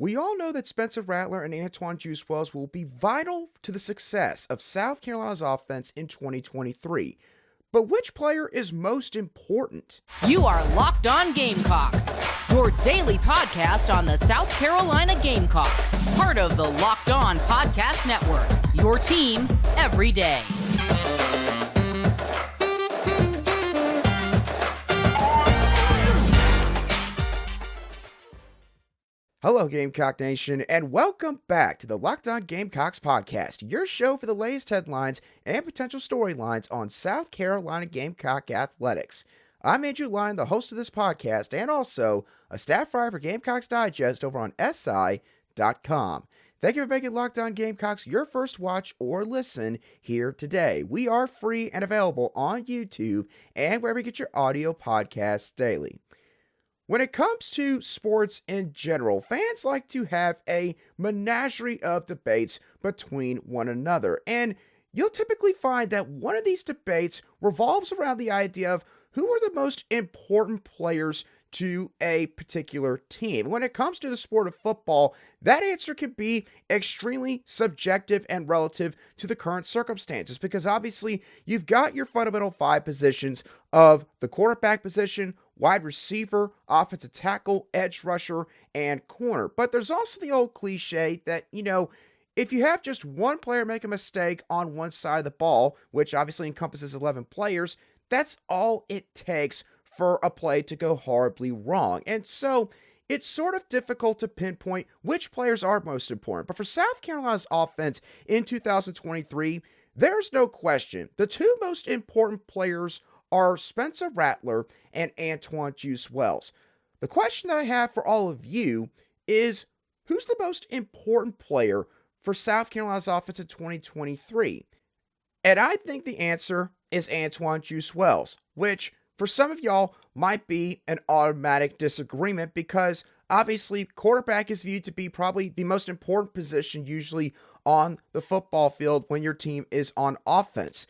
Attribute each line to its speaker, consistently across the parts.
Speaker 1: We all know that Spencer Rattler and Antwane Wells will be vital to the success of South Carolina's offense in 2023. But which player is most important?
Speaker 2: You are Locked On Gamecocks, your daily podcast on the South Carolina Gamecocks, part of the Locked On Podcast Network, your team every day.
Speaker 1: Hello, Gamecock Nation, and welcome back to the Locked On Gamecocks podcast, your show for the latest headlines and potential storylines on South Carolina Gamecock athletics. I'm Andrew Lyon, the host of this podcast, and also a staff writer for Gamecocks Digest over on SI.com. Thank you for making Locked On Gamecocks your first watch or listen here today. We are free and available on YouTube and wherever you get your audio podcasts daily. When it comes to sports in general, fans like to have a menagerie of debates between one another, and you'll typically find that one of these debates revolves around the idea of who are the most important players to a particular team. When it comes to the sport of football, that answer can be extremely subjective and relative to the current circumstances, because obviously you've got your fundamental five positions of the quarterback position, wide receiver, offensive tackle, edge rusher, and corner. But there's also the old cliche that, if you have just one player make a mistake on one side of the ball, which obviously encompasses 11 players, that's all it takes for a play to go horribly wrong. And so it's sort of difficult to pinpoint which players are most important. But for South Carolina's offense in 2023, there's no question the two most important players are Spencer Rattler and Antwane Wells. The question that I have for all of you is, who's the most important player for South Carolina's offense in 2023? And I think the answer is Antwane Wells, which for some of y'all might be an automatic disagreement, because obviously quarterback is viewed to be probably the most important position usually on the football field when your team is on offense.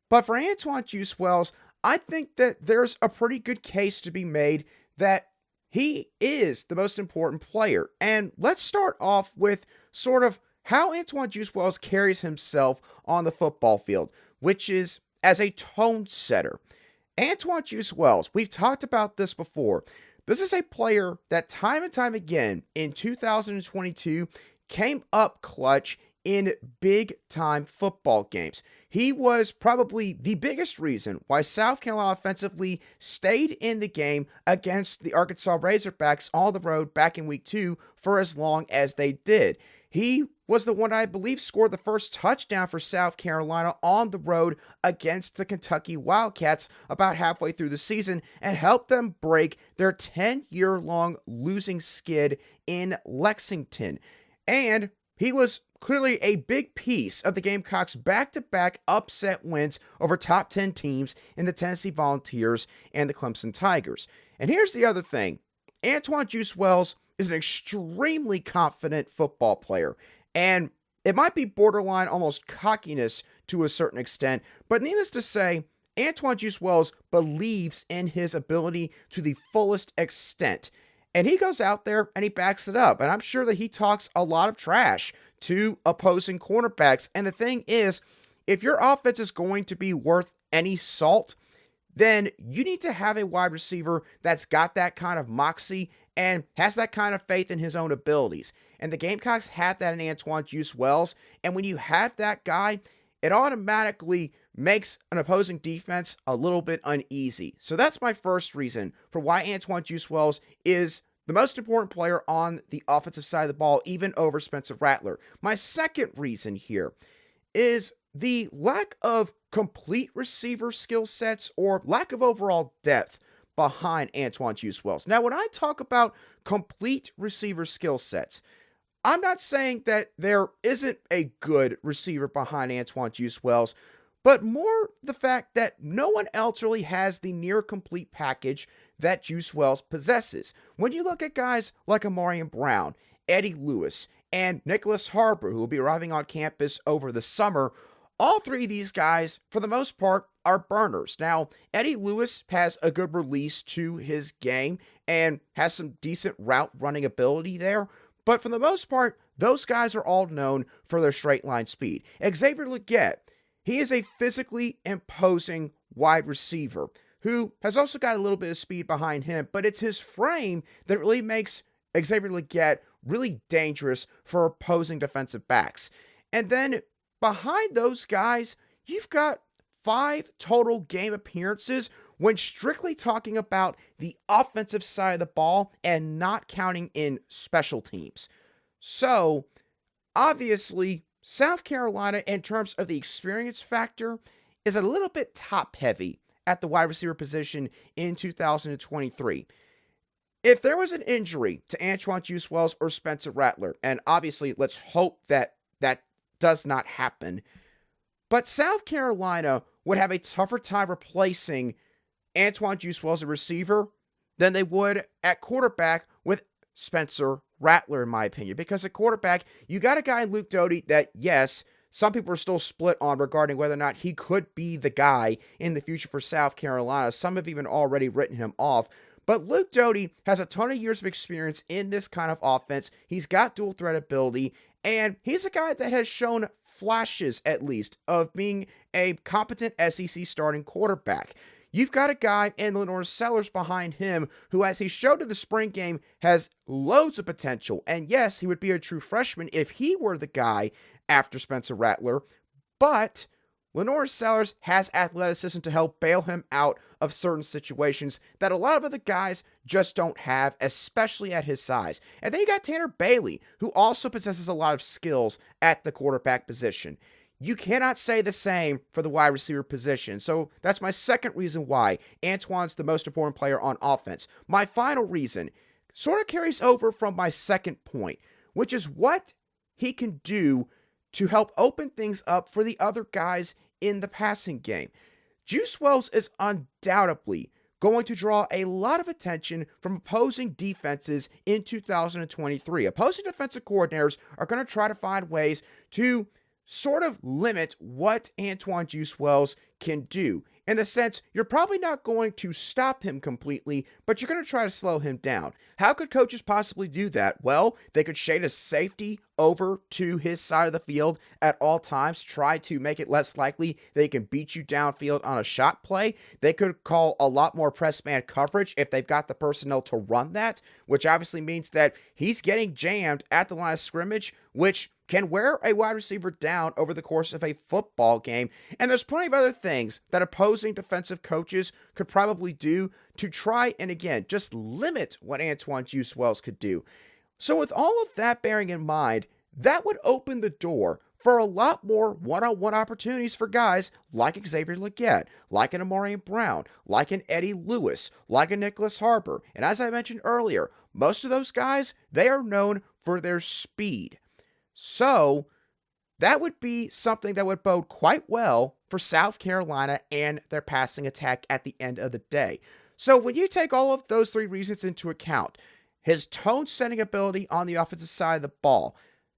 Speaker 1: But for Antwane Wells, I think that there's a pretty good case to be made that he is the most important player. And let's start off with sort of how Antwane Wells carries himself on the football field, which is as a tone setter. Antwane Wells, we've talked about this before. This is a player that time and time again in 2022 came up clutch in big-time football games. He was probably the biggest reason why South Carolina offensively stayed in the game against the Arkansas Razorbacks on the road back in week 2 for as long as they did. He was the one I believe scored the first touchdown for South Carolina on the road against the Kentucky Wildcats about halfway through the season and helped them break their 10-year-long losing skid in Lexington. And he was clearly a big piece of the Gamecocks' back-to-back upset wins over top 10 teams in the Tennessee Volunteers and the Clemson Tigers. And here's the other thing. Antwane Wells is an extremely confident football player, and it might be borderline almost cockiness to a certain extent, but needless to say, Antwane Wells believes in his ability to the fullest extent. And he goes out there and he backs it up. And I'm sure that he talks a lot of trash to opposing cornerbacks. And the thing is, if your offense is going to be worth any salt, then you need to have a wide receiver that's got that kind of moxie and has that kind of faith in his own abilities. And the Gamecocks have that in Antwane Wells. And when you have that guy, it automatically makes an opposing defense a little bit uneasy. So that's my first reason for why Antwane Wells is the most important player on the offensive side of the ball, even over Spencer Rattler. My second reason here is the lack of complete receiver skill sets or lack of overall depth behind Antwane Wells. Now, when I talk about complete receiver skill sets, I'm not saying that there isn't a good receiver behind Antwane Wells, but more the fact that no one else really has the near complete package that Juice Wells possesses. When you look at guys like Amarian Brown, Eddie Lewis, and Nicholas Harbor, who will be arriving on campus over the summer, all three of these guys, for the most part, are burners. Now, Eddie Lewis has a good release to his game and has some decent route running ability there, But for the most part, those guys are all known for their straight line speed. Xavier Legette, he is a physically imposing wide receiver who has also got a little bit of speed behind him, but it's his frame that really makes Xavier Legette really dangerous for opposing defensive backs. And then behind those guys, you've got 5 total game appearances when strictly talking about the offensive side of the ball and not counting in special teams. So, obviously, South Carolina, in terms of the experience factor, is a little bit top heavy at the wide receiver position in 2023. If there was an injury to Antwane Wells or Spencer Rattler, and obviously let's hope that that does not happen, but South Carolina would have a tougher time replacing Antwane Wells as a receiver than they would at quarterback with Spencer Rattler, in my opinion. Because at quarterback, you got a guy in Luke Doty that, yes, some people are still split on regarding whether or not he could be the guy in the future for South Carolina. Some have even already written him off. But Luke Doty has a ton of years of experience in this kind of offense. He's got dual threat ability, and he's a guy that has shown flashes, at least, of being a competent SEC starting quarterback. You've got a guy in Lenore Sellers behind him who, as he showed in the spring game, has loads of potential. And yes, he would be a true freshman if he were the guy after Spencer Rattler. But Lenore Sellers has athleticism to help bail him out of certain situations that a lot of other guys just don't have, especially at his size. And then you got Tanner Bailey, who also possesses a lot of skills at the quarterback position. You cannot say the same for the wide receiver position. So that's my second reason why Antwane's the most important player on offense. My final reason sort of carries over from my second point, which is what he can do to help open things up for the other guys in the passing game. Juice Wells is undoubtedly going to draw a lot of attention from opposing defenses in 2023. Opposing defensive coordinators are going to try to find ways to sort of limit what Antwane Juice Wells can do. In the sense, you're probably not going to stop him completely, but you're going to try to slow him down. How could coaches possibly do that? Well, they could shade a safety over to his side of the field at all times, try to make it less likely they can beat you downfield on a shot play. They could call a lot more press man coverage if they've got the personnel to run that, which obviously means that he's getting jammed at the line of scrimmage, which can wear a wide receiver down over the course of a football game. And there's plenty of other things that opposing defensive coaches could probably do to try and, again, just limit what Antwane Juice Wells could do. So with all of that bearing in mind, that would open the door for a lot more one-on-one opportunities for guys like Xavier Legette, like an Amari Brown, like an Eddie Lewis, like a Nicholas Harper. And as I mentioned earlier, most of those guys, they are known for their speed. So that would be something that would bode quite well for South Carolina and their passing attack at the end of the day. So when you take all of those three reasons into account, his tone-setting ability on the offensive side of the ball,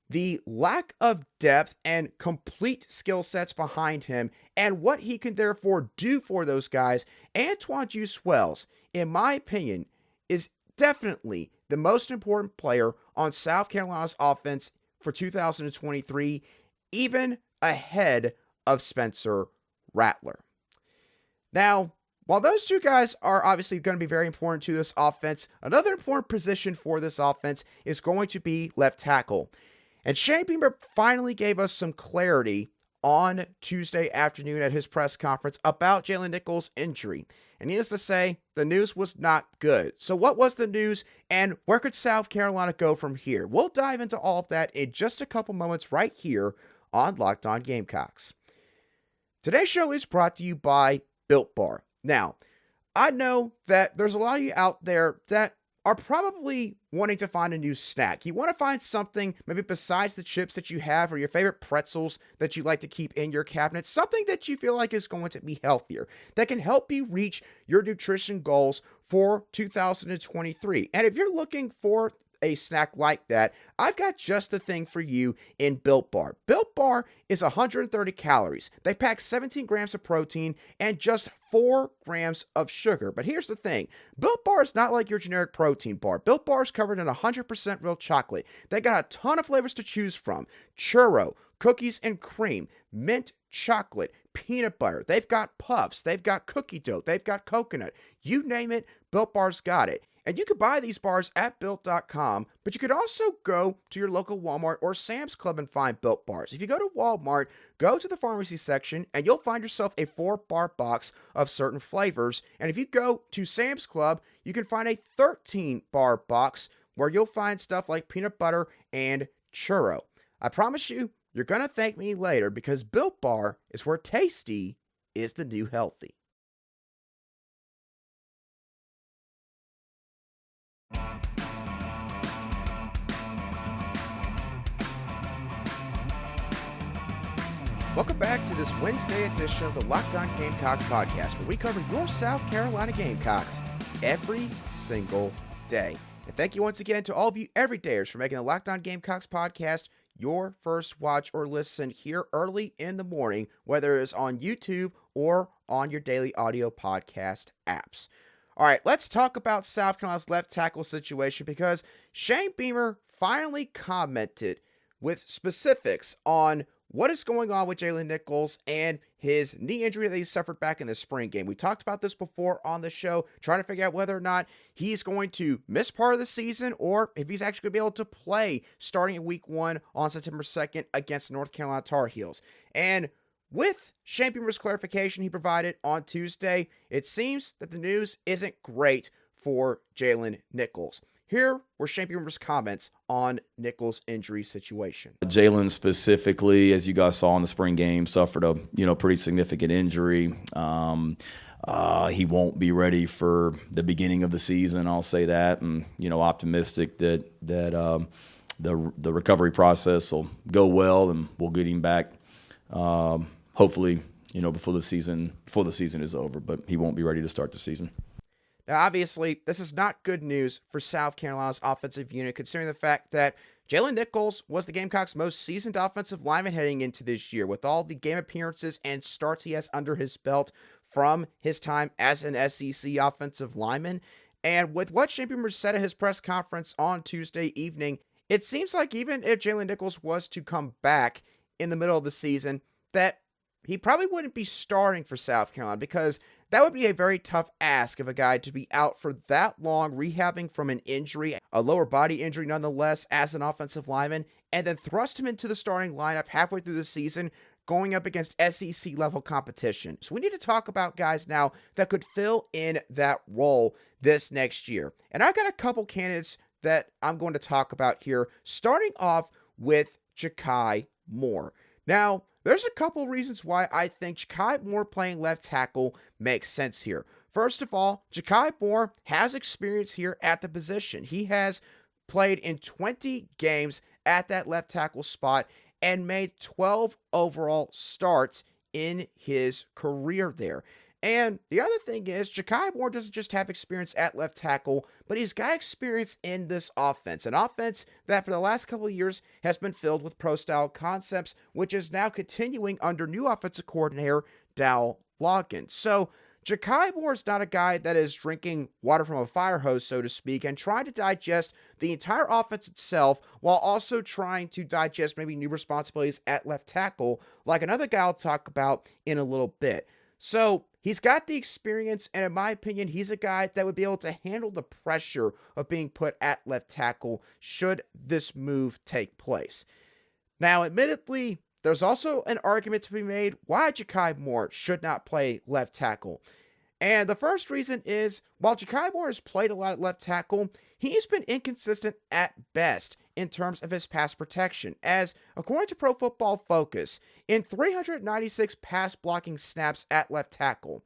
Speaker 1: the lack of depth and complete skill sets behind him, and what he can therefore do for those guys, Antwane Juice Wells, in my opinion, is definitely the most important player on South Carolina's offense for 2023, even ahead of Spencer Rattler. Now, while those two guys are obviously going to be very important to this offense, another important position for this offense is going to be left tackle. And Shane Beamer finally gave us some clarity on Tuesday afternoon at his press conference about Jaylen Nichols' injury. And needless to say, the news was not good. So what was the news, and where could South Carolina go from here? We'll dive into all of that in just a couple moments right here on Locked On Gamecocks. Today's show is brought to you by Built Bar. Now, I know that there's a lot of you out there that are probably wanting to find a new snack. You want to find something maybe besides the chips that you have or your favorite pretzels that you like to keep in your cabinet, something that you feel like is going to be healthier, that can help you reach your nutrition goals for 2023. And if you're looking for a snack like that, I've got just the thing for you in Built Bar. Built Bar is 130 calories. They pack 17 grams of protein and just 4 grams of sugar. But here's the thing. Built Bar is not like your generic protein bar. Built Bar is covered in 100% real chocolate. They got a ton of flavors to choose from. Churro, cookies and cream, mint chocolate, peanut butter. They've got puffs. They've got cookie dough. They've got coconut. You name it, Built Bar's got it. And you can buy these bars at Built.com, but you could also go to your local Walmart or Sam's Club and find Built Bars. If you go to Walmart, go to the pharmacy section, and you'll find yourself a 4-bar box of certain flavors. And if you go to Sam's Club, you can find a 13-bar box where you'll find stuff like peanut butter and churro. I promise you, you're going to thank me later because Built Bar is where tasty is the new healthy. Welcome back to this Wednesday edition of the Locked On Gamecocks podcast, where we cover your South Carolina Gamecocks every single day. And thank you once again to all of you everydayers for making the Locked On Gamecocks podcast your first watch or listen here early in the morning, whether it's on YouTube or on your daily audio podcast apps. All right, let's talk about South Carolina's left tackle situation because Shane Beamer finally commented with specifics on what is going on with Jaylen Nichols and his knee injury that he suffered back in the spring game. We talked about this before on the show, trying to figure out whether or not he's going to miss part of the season or if he's actually going to be able to play starting in week 1 on September 2nd against the North Carolina Tar Heels. And with Shane Beamer's clarification he provided on Tuesday, it seems that the news isn't great for Jaylen Nichols. Here were Shane Beamer's comments on Nichols' injury situation.
Speaker 3: Jaylen specifically, as you guys saw in the spring game, suffered a pretty significant injury. He won't be ready for the beginning of the season. I'll say that, and optimistic that the recovery process will go well and we'll get him back. Hopefully, before the season is over. But he won't be ready to start the season.
Speaker 1: Now, obviously, this is not good news for South Carolina's offensive unit, considering the fact that Jaylen Nichols was the Gamecocks' most seasoned offensive lineman heading into this year, with all the game appearances and starts he has under his belt from his time as an SEC offensive lineman. And with what Shane Beamer said at his press conference on Tuesday evening, it seems like even if Jaylen Nichols was to come back in the middle of the season, that he probably wouldn't be starting for South Carolina because that would be a very tough ask of a guy to be out for that long, rehabbing from an injury, a lower body injury nonetheless, as an offensive lineman, and then thrust him into the starting lineup halfway through the season, going up against SEC-level competition. So we need to talk about guys now that could fill in that role this next year. And I've got a couple candidates that I'm going to talk about here, starting off with Jakai Moore. Now, there's a couple reasons why I think Jakai Moore playing left tackle makes sense here. First of all, Jakai Moore has experience here at the position. He has played in 20 games at that left tackle spot and made 12 overall starts in his career there. And the other thing is, Jakai Moore doesn't just have experience at left tackle, but he's got experience in this offense. An offense that for the last couple of years has been filled with pro-style concepts, which is now continuing under new offensive coordinator Dal Loggins. So Jakai Moore is not a guy that is drinking water from a fire hose, so to speak, and trying to digest the entire offense itself while also trying to digest maybe new responsibilities at left tackle, like another guy I'll talk about in a little bit. So he's got the experience, and in my opinion, he's a guy that would be able to handle the pressure of being put at left tackle should this move take place. Now, admittedly, there's also an argument to be made why Jakai Moore should not play left tackle. And the first reason is, while Jakai Moore has played a lot at left tackle, he's been inconsistent at best in terms of his pass protection, as according to Pro Football Focus, in 396 pass blocking snaps at left tackle,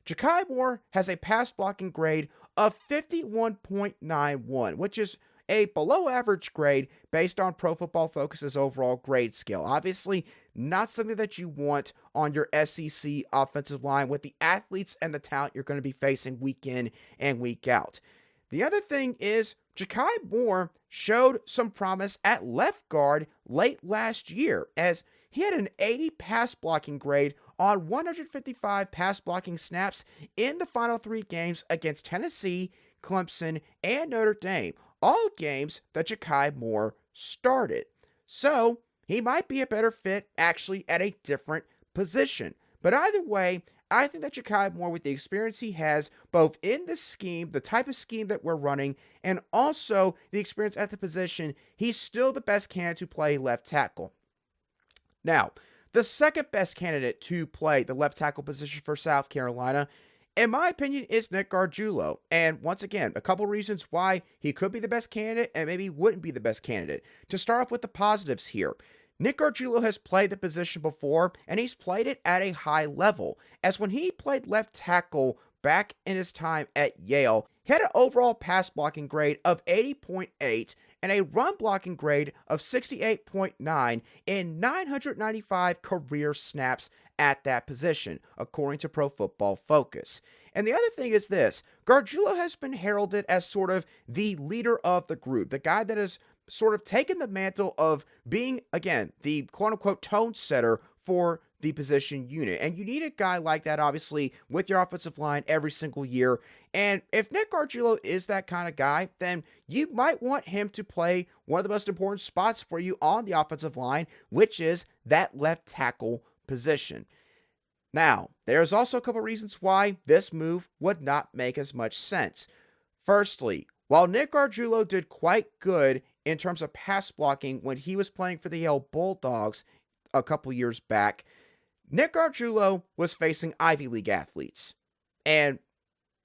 Speaker 1: Jakai Moore has a pass blocking grade of 51.91, which is a below average grade based on Pro Football Focus's overall grade scale. Obviously, not something that you want on your SEC offensive line with the athletes and the talent you're going to be facing week in and week out. The other thing is, Jakai Moore showed some promise at left guard late last year, as he had an 80 pass blocking grade on 155 pass blocking snaps in the final 3 games against Tennessee, Clemson, and Notre Dame, all games that Jakai Moore started. So he might be a better fit actually at a different position. But either way, I think that Jakai Moore, with the experience he has, both in the scheme, the type of scheme that we're running, and also the experience at the position, he's still the best candidate to play left tackle. Now, the second best candidate to play the left tackle position for South Carolina, in my opinion, is Nick Gargiulo. And once again, a couple reasons why he could be the best candidate and maybe wouldn't be the best candidate. To start off with the positives here, Nick Gargiulo has played the position before, and he's played it at a high level, as when he played left tackle back in his time at Yale, he had an overall pass blocking grade of 80.8 and a run blocking grade of 68.9 in 995 career snaps at that position, according to Pro Football Focus. And the other thing is this, Gargiulo has been heralded as sort of the leader of the group, the guy that has sort of taken the mantle of being, again, the quote-unquote tone setter for the position unit. And you need a guy like that, obviously, with your offensive line every single year. And if Nick Gargiulo is that kind of guy, then you might want him to play one of the most important spots for you on the offensive line, which is that left tackle position. Now, there's also a couple reasons why this move would not make as much sense. Firstly, while Nick Gargiulo did quite good in terms of pass blocking when he was playing for the Yale Bulldogs a couple years back, Nick Gargiulo was facing Ivy League athletes. And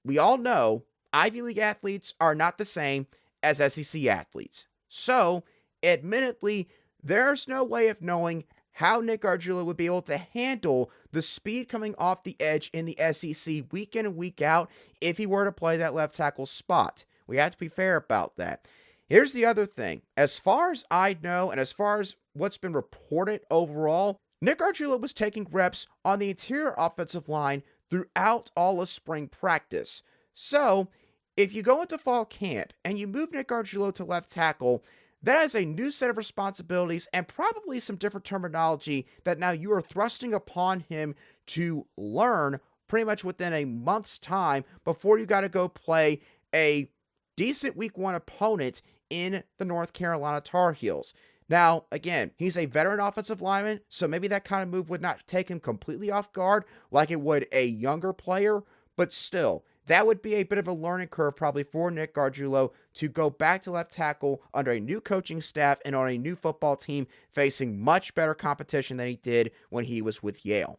Speaker 1: we all know Ivy League athletes are not the same as SEC athletes. So, admittedly, there's no way of knowing how Nick Gargiulo would be able to handle the speed coming off the edge in the SEC week in and week out if he were to play that left tackle spot. We have to be fair about that. Here's the other thing. As far as I know, and as far as what's been reported overall, Nick Gargiulo was taking reps on the interior offensive line throughout all of spring practice. So, if you go into fall camp and you move Nick Gargiulo to left tackle, that is a new set of responsibilities and probably some different terminology that now you are thrusting upon him to learn pretty much within a month's time before you got to go play a decent week 1 opponent in the North Carolina Tar Heels. Now, again, he's a veteran offensive lineman, so maybe that kind of move would not take him completely off guard like it would a younger player, but still, that would be a bit of a learning curve probably for Nick Gargiulo to go back to left tackle under a new coaching staff and on a new football team facing much better competition than he did when he was with Yale.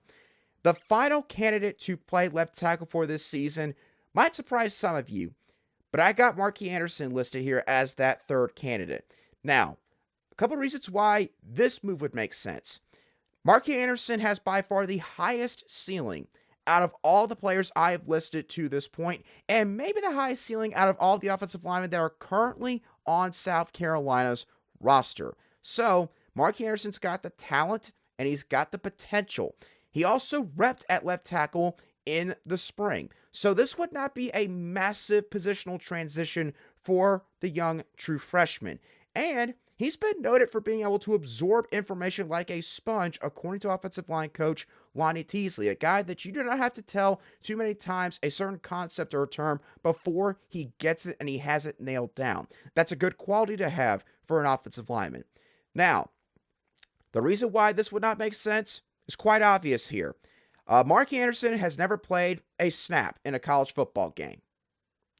Speaker 1: The final candidate to play left tackle for this season might surprise some of you, but I got Markee Anderson listed here as that third candidate. Now, a couple of reasons why this move would make sense. Markee Anderson has by far the highest ceiling out of all the players I have listed to this point, and maybe the highest ceiling out of all the offensive linemen that are currently on South Carolina's roster. So, Markee Anderson's got the talent, and he's got the potential. He also repped at left tackle in the spring. So this would not be a massive positional transition for the young true freshman. And he's been noted for being able to absorb information like a sponge, according to offensive line coach Lonnie Teasley, a guy that you do not have to tell too many times a certain concept or a term before he gets it and he has it nailed down. That's a good quality to have for an offensive lineman. Now, the reason why this would not make sense is quite obvious here. Markee Anderson has never played a snap in a college football game.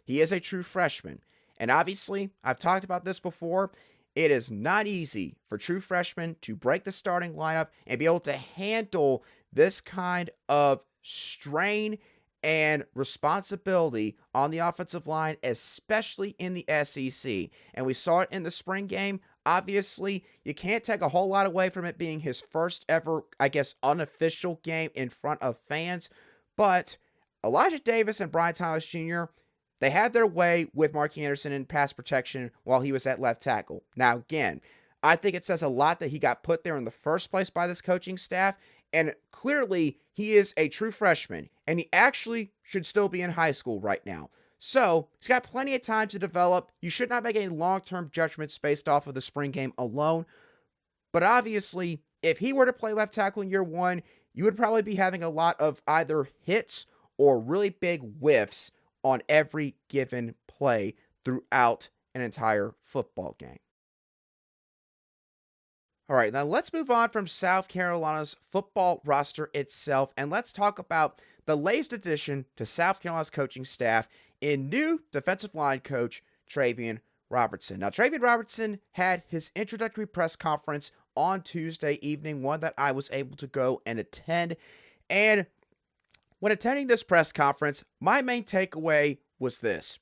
Speaker 1: He is a true freshman. And obviously, I've talked about this before, it is not easy for true freshmen to break the starting lineup and be able to handle this kind of strain and responsibility on the offensive line, especially in the SEC. And we saw it in the spring game. Obviously, you can't take a whole lot away from it being his first ever, unofficial game in front of fans. But Elijah Davis and Brian Thomas Jr., they had their way with Markee Anderson in pass protection while he was at left tackle. Now, again, I think it says a lot that he got put there in the first place by this coaching staff. And clearly, he is a true freshman. And he actually should still be in high school right now. So he's got plenty of time to develop. You should not make any long-term judgments based off of the spring game alone. But obviously, if he were to play left tackle in year one, you would probably be having a lot of either hits or really big whiffs on every given play throughout an entire football game. All right, now let's move on from South Carolina's football roster itself, and let's talk about the latest addition to South Carolina's coaching staff in new defensive line coach Travian Robertson. Now, Travian Robertson had his introductory press conference on Tuesday evening, one that I was able to go and attend. And when attending this press conference, my main takeaway was this.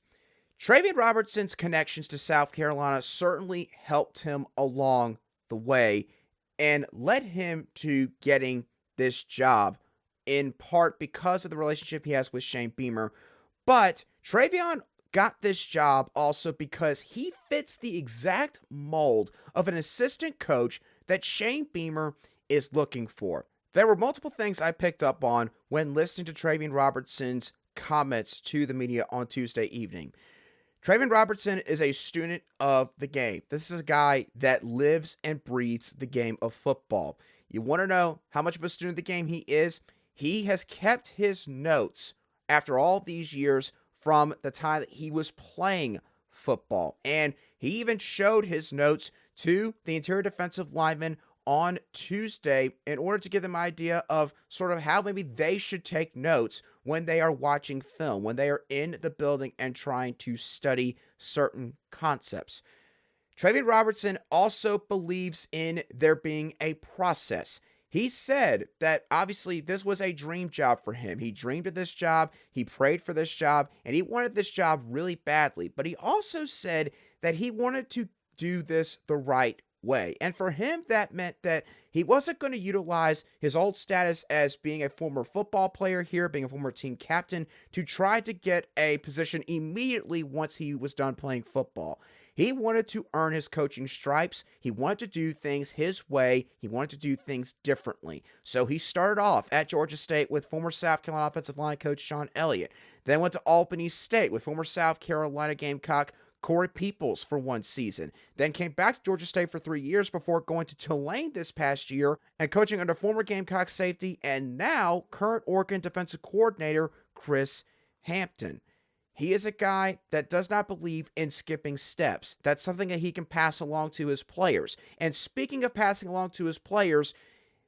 Speaker 1: Travian Robertson's connections to South Carolina certainly helped him along the way and led him to getting this job, in part because of the relationship he has with Shane Beamer. But Travian got this job also because he fits the exact mold of an assistant coach that Shane Beamer is looking for. There were multiple things I picked up on when listening to Travian Robertson's comments to the media on Tuesday evening. Travian Robertson is a student of the game. This is a guy that lives and breathes the game of football. You want to know how much of a student of the game he is? He has kept his notes after all these years from the time that he was playing football. And he even showed his notes to the interior defensive lineman on Tuesday in order to give them an idea of sort of how maybe they should take notes when they are watching film, when they are in the building and trying to study certain concepts. Travian Robertson also believes in there being a process. He said that obviously this was a dream job for him. He dreamed of this job, he prayed for this job, and he wanted this job really badly. But he also said that he wanted to do this the right way. And for him, that meant that he wasn't going to utilize his old status as being a former football player here, being a former team captain, to try to get a position immediately once he was done playing football. He wanted to earn his coaching stripes. He wanted to do things his way. He wanted to do things differently. So he started off at Georgia State with former South Carolina offensive line coach Sean Elliott. Then went to Albany State with former South Carolina Gamecock Corey Peoples for one season. Then came back to Georgia State for 3 years before going to Tulane this past year and coaching under former Gamecock safety and now current Oregon defensive coordinator Chris Hampton. He is a guy that does not believe in skipping steps. That's something that he can pass along to his players. And speaking of passing along to his players,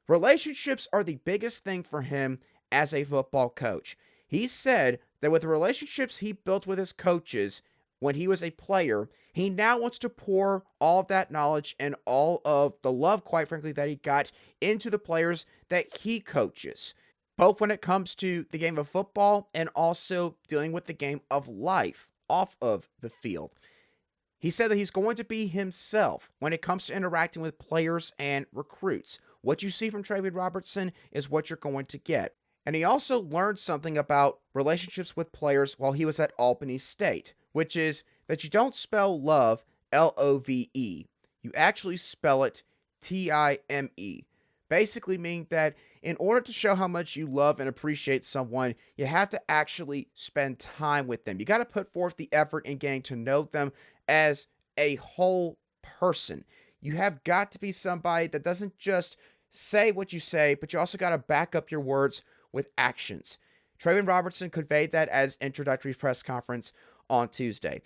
Speaker 1: relationships are the biggest thing for him as a football coach. He said that with the relationships he built with his coaches when he was a player, he now wants to pour all of that knowledge and all of the love, quite frankly, that he got into the players that he coaches, both when it comes to the game of football and also dealing with the game of life off of the field. He said that he's going to be himself when it comes to interacting with players and recruits. What you see from Travian Robertson is what you're going to get. And he also learned something about relationships with players while he was at Albany State, which is that you don't spell love L-O-V-E. You actually spell it T-I-M-E. Basically meaning that in order to show how much you love and appreciate someone, you have to actually spend time with them. You got to put forth the effort in getting to know them as a whole person. You have got to be somebody that doesn't just say what you say, but you also got to back up your words with actions. Travian Robertson conveyed that at his introductory press conference on Tuesday.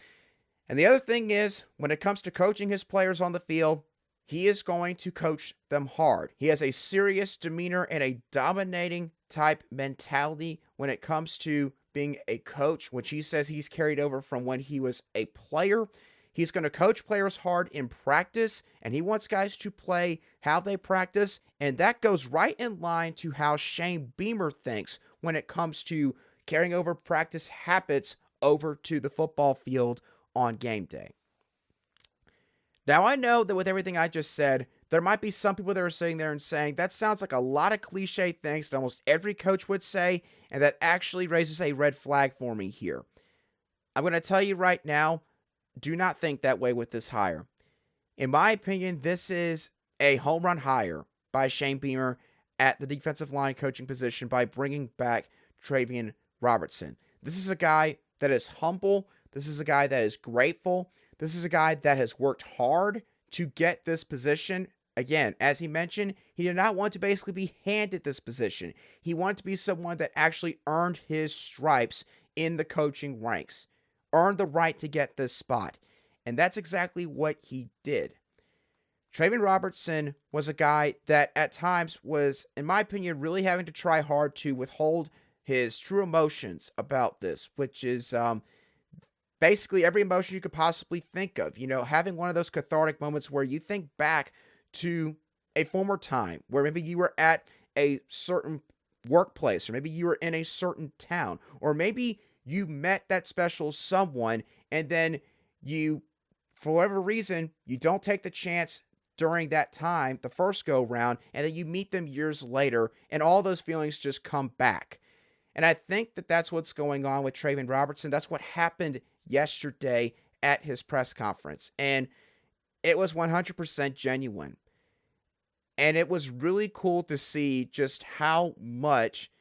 Speaker 1: And the other thing is, when it comes to coaching his players on the field, he is going to coach them hard. He has a serious demeanor and a dominating type mentality when it comes to being a coach, which he says he's carried over from when he was a player. He's going to coach players hard in practice, and he wants guys to play how they practice, and that goes right in line to how Shane Beamer thinks when it comes to carrying over practice habits over to the football field on game day. Now, I know that with everything I just said, there might be some people that are sitting there and saying, that sounds like a lot of cliche things that almost every coach would say, and that actually raises a red flag for me here. I'm going to tell you right now, do not think that way with this hire. In my opinion, this is a home run hire by Shane Beamer at the defensive line coaching position by bringing back Travian Robertson. This is a guy that is humble. This is a guy that is grateful. This is a guy that has worked hard to get this position. Again, as he mentioned, he did not want to basically be handed this position. He wanted to be someone that actually earned his stripes in the coaching ranks, earned the right to get this spot. And that's exactly what he did. Travian Robertson was a guy that at times was, in my opinion, really having to try hard to withhold his true emotions about this, which is basically every emotion you could possibly think of. You know, having one of those cathartic moments where you think back to a former time where maybe you were at a certain workplace, or maybe you were in a certain town, or maybe you met that special someone and then you, for whatever reason, you don't take the chance during that time, the first go round, and then you meet them years later and all those feelings just come back. And I think that that's what's going on with Travian Robertson. That's what happened yesterday at his press conference. And it was 100% genuine. And it was really cool to see just how much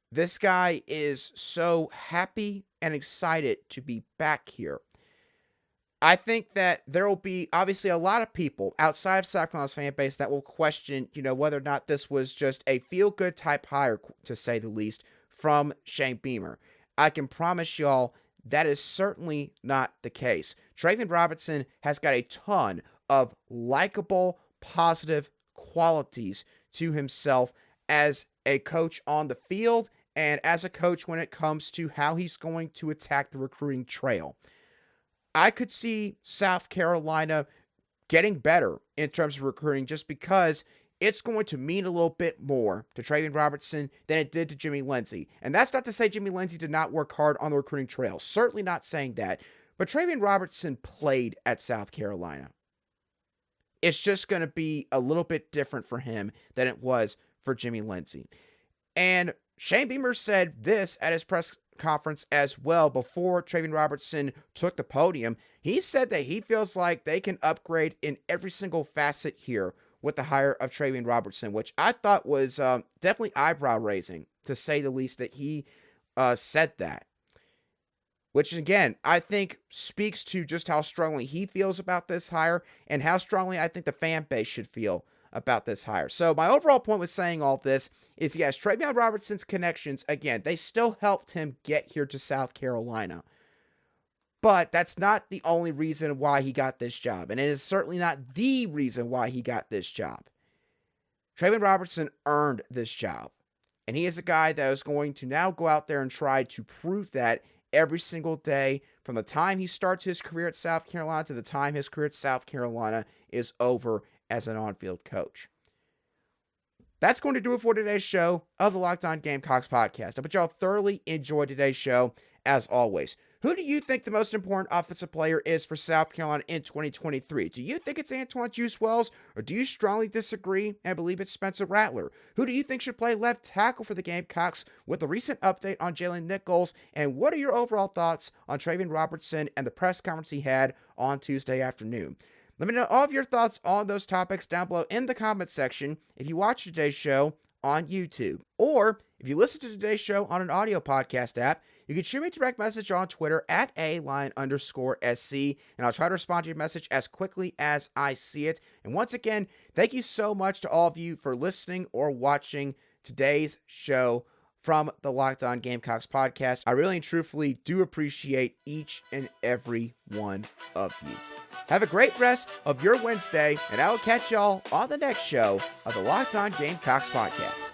Speaker 1: this guy is so happy and excited to be back here. I think that there will be obviously a lot of people outside of South Carolina's fan base that will question, whether or not this was just a feel-good type hire, to say the least, from Shane Beamer. I can promise y'all that is certainly not the case. Travian Robertson has got a ton of likable, positive qualities to himself as a coach on the field and as a coach when it comes to how he's going to attack the recruiting trail. I could see South Carolina getting better in terms of recruiting just because it's going to mean a little bit more to Travian Robertson than it did to Jimmy Lindsey. And that's not to say Jimmy Lindsey did not work hard on the recruiting trail. Certainly not saying that. But Travian Robertson played at South Carolina. It's just going to be a little bit different for him than it was for Jimmy Lindsey. And Shane Beamer said this at his press conference as well before Travian Robertson took the podium. He said that he feels like they can upgrade in every single facet here with the hire of Travian Robertson, which I thought was definitely eyebrow-raising, to say the least, that he said that. Which, again, I think speaks to just how strongly he feels about this hire and how strongly I think the fan base should feel about this hire. So my overall point with saying all this is, yes, Travian Robertson's connections, again, they still helped him get here to South Carolina. But that's not the only reason why he got this job. And it is certainly not the reason why he got this job. Travian Robertson earned this job. And he is a guy that is going to now go out there and try to prove that every single day from the time he starts his career at South Carolina to the time his career at South Carolina is over as an on-field coach. That's going to do it for today's show of the Locked On Gamecocks podcast. I hope y'all thoroughly enjoyed today's show, as always. Who do you think the most important offensive player is for South Carolina in 2023? Do you think it's Antwane Wells, or do you strongly disagree and believe it's Spencer Rattler? Who do you think should play left tackle for the Gamecocks with the recent update on Jaylen Nichols? And what are your overall thoughts on Travian Robertson and the press conference he had on Tuesday afternoon? Let me know all of your thoughts on those topics down below in the comments section if you watch today's show on YouTube. Or if you listen to today's show on an audio podcast app, you can shoot me a direct message on Twitter at @A_SC, and I'll try to respond to your message as quickly as I see it. And once again, thank you so much to all of you for listening or watching today's show from the Locked On Gamecocks podcast. I really and truthfully do appreciate each and every one of you. Have a great rest of your Wednesday, and I will catch y'all on the next show of the Locked On Gamecocks podcast.